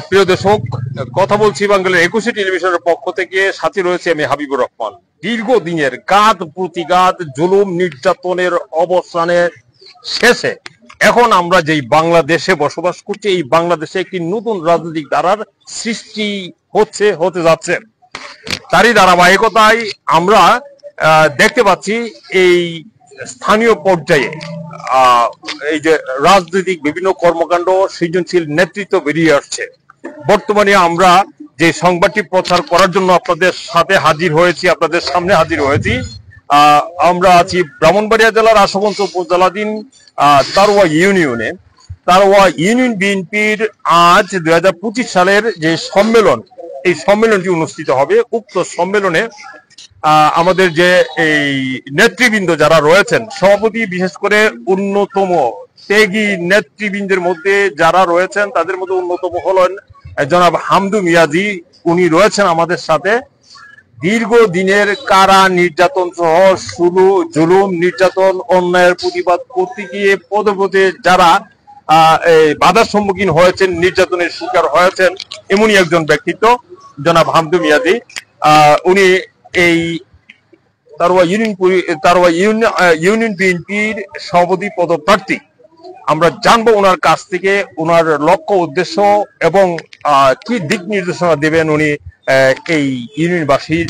প্রিয় দর্শক, কথা বলছি বাংলার 21 টেলিভিশনের পক্ষ থেকে। সাথে রয়েছে আমি হাবিবুর রহমান। দীর্ঘদিনের ঘাত প্রতিঘাত, জুলুম নির্যাতনের অবসানের শেষে এখন আমরা যেই বাংলাদেশে বসবাস করছি, এই বাংলাদেশে একটি নতুন রাজনৈতিক ধারার সৃষ্টি হতে যাচ্ছে। তারই ধারাবাহিকতায় আমরা দেখতে পাচ্ছি এই স্থানীয় পর্যায়ে এই যে রাজনৈতিক বিভিন্ন কর্মকাণ্ড, সৃজনশীল নেতৃত্ব বেরিয়ে আসছে। বর্তমানে আমরা যে সংবাদটি প্রচার করার জন্য আপনাদের সাথে হাজির হয়েছি, আপনাদের সামনে হাজির হয়েছি, আমরা আছি ব্রাহ্মণবাড়িয়া জেলার আশুগঞ্জ উপজেলাধীন তারওয়া ইউনিয়নে। তারওয়া ইউনিয়ন বিএনপির আজ 2025 সালের যে সম্মেলন, এই সম্মেলনটি অনুষ্ঠিত হবে। উক্ত সম্মেলনে আমাদের যে এই নেতৃবৃন্দ যারা রয়েছেন, সভাপতি বিশেষ করে অন্যতম ত্যাগী নেতৃবৃন্দের মধ্যে যারা রয়েছেন, তাদের মধ্যে অন্যতম হলেন জনাব হামদু মিয়াজি। উনি রয়েছেন আমাদের সাথে। দীর্ঘদিনের কারা নির্যাতন সহ জুলুম নির্যাতন অন্যায়ের প্রতিবাদ করতে গিয়ে পদে পদে যারা বাধার সম্মুখীন হয়েছেন, নির্যাতনের শিকার হয়েছেন, এমনই একজন ব্যক্তিত্ব জনাব হামদু মিয়াজি। উনি এই তারওয়া ইউনিয়ন বিএনপির সভাপতি পদপ্রার্থী। আমরা জানবো ওনার কাছ থেকে ওনার লক্ষ্য উদ্দেশ্য এবং কি দিক নির্দেশনা দেবেন উনি এই ইউনিয়নবাসীর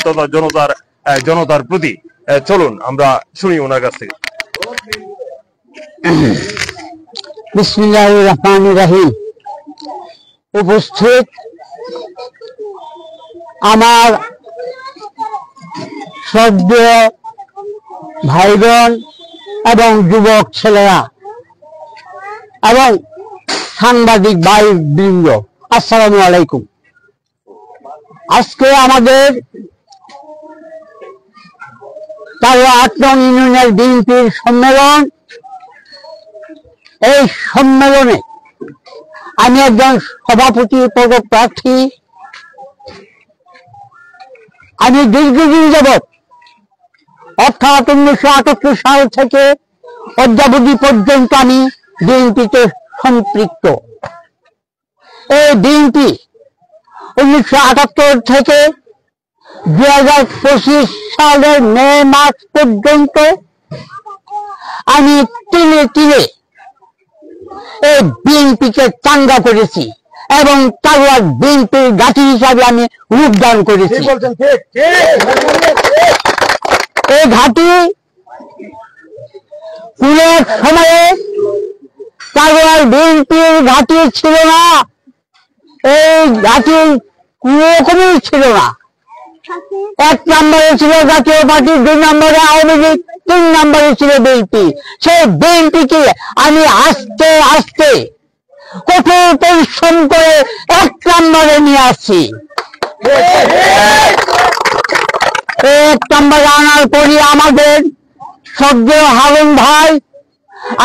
তথা জনতার প্রতি। চলুন আমরা শুনি ওনার কাছ থেকে। বিসমিল্লাহির রহমানির রহিম। উপস্থিত আমার শ্রদ্ধেয় ভাই বোন এবং যুবক ছেলেরা এবং সাংবাদিক ভাই বৃন্দ, আসসালামু আলাইকুম। আজকে আমাদের তারওয়া 8 নং ইউনিয়নের বিএনপির সম্মেলন। এই সম্মেলনে আমি একজন সভাপতি পদপ্রার্থী। আমি দীর্ঘদিন যাবৎ, অর্থাৎ 1978 সাল থেকে অদ্যাবধি পর্যন্ত আমি বিএনপিতে সম্পৃক্ত। এই বিএনপি 1978 থেকে 2025 সালের মে মাস পর্যন্ত আমি তিলে তিলে এই বিএনপিকে চাঙ্গা করেছি এবং তারওয়ার বিএনপির ঘাঁটি হিসাবে আমি রূপদান করেছি। এই ঘাঁটি কোন সময়ে তারওয়ার বিএনপির ঘাঁটি ছিল না। এই ঘাঁটি কোন রকমই ছিল না। 1 নম্বরে ছিল জাতীয় পার্টি, 2 নম্বরে আওয়ামী লীগ, 3 নম্বরে ছিল বিএনপি। সেই বিএনপিকে আমি আস্তে আস্তে কঠোর পরিশ্রম করে 1 নম্বরে নিয়ে আসছি। 1 নম্বরে আনার পরই আমাদের শ্রদ্ধেয় হারুন ভাই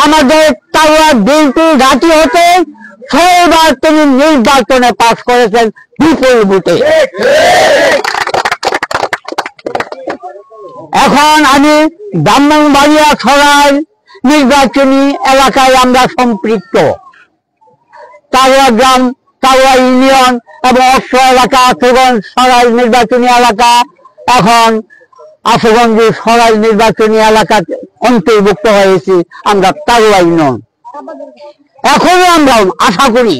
আমাদের তারওয়া বিএনপি ঘাঁটি হতে 6 বার তিনি নির্বাচনে পাস করেছেন বিপুল ভোটে। এখন আমি ব্রাহ্মণবাড়িয়া সরাই নির্বাচনী এলাকায় আমরা সম্পৃক্ত। তারওয়া গ্রাম, তারওয়া ইউনিয়ন এবং অস্ত্র এলাকা, আশুগঞ্জ সরাই নির্বাচনী এলাকা, এখন আশুগঞ্জ সরাই নির্বাচনী এলাকা অন্তর্ভুক্ত হয়েছি আমরা তারওয়া ইউনিয়ন। এখনো আমরা আশা করি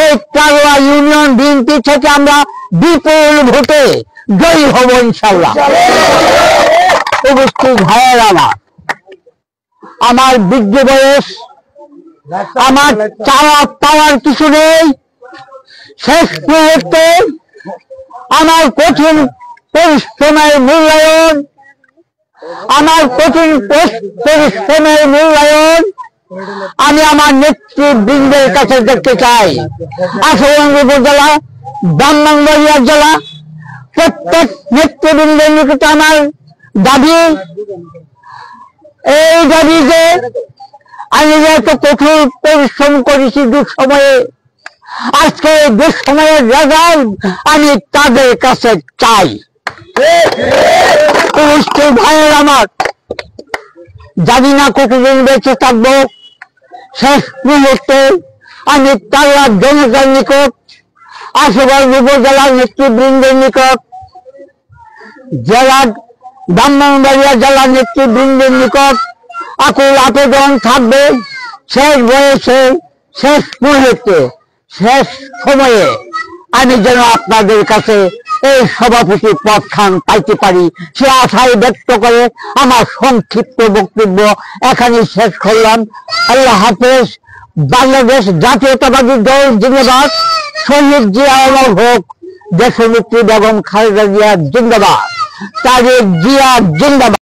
এই তারওয়া ইউনিয়ন বিএনপি থেকে আমরা বিপুল ভোটে জয়ী হব ইনশাআল্লাহ। উপস্থিত ভাইয়ের আমার বৃদ্ধ বয়স, আমার চাওয়া পাওয়ার কিছু নেই। শেষ মুহূর্তে আমার কঠিন পরিশ্রমের মূল্যায়ন, আমি আমার নেতৃবৃন্দের কাছে দেখতে চাই। আশুগঞ্জ উপজেলা, ব্রাহ্মণবাড়িয়া জেলা প্রত্যেক নেতৃবৃন্দের নিকটে আমার দাবি, এই দাবি যে আমি এত কঠোর পরিশ্রম করেছি দুঃসময়ে, আজকে দুঃসময়ের রেজাল্ট আমি তাদের কাছে চাই। ভাইয়ের আমার, জানি না কতদিন বেঁচে থাকবো, শেষ মুহূর্তে আমি তারা জনতার নিকট, আশুগঞ্জ উপজেলার নেতৃবৃন্দের নিকট, জেলার ব্রাহ্মণবাড়িয়া জেলার নেতৃবৃন্দের নিকট আকুল আবেদন থাকবে, শেষ বয়সে, শেষ মুহূর্তে, শেষ সময়ে আমি যেন আপনাদের কাছে এই সভাপতি পদখান পাইতে পারি, সে আশায় ব্যক্ত করে আমার সংক্ষিপ্ত বক্তব্য এখানে শেষ করলাম। আল্লাহ হাফেজ। বাংলাদেশ জাতীয়তাবাদী দল জিন্দাবাদ। শহীদ জিয়া অমর হোক। দেশনেত্রী বেগম খালেদা জিয়া জিন্দাবাদ। তারেক জিয়া জিন্দাবাদ।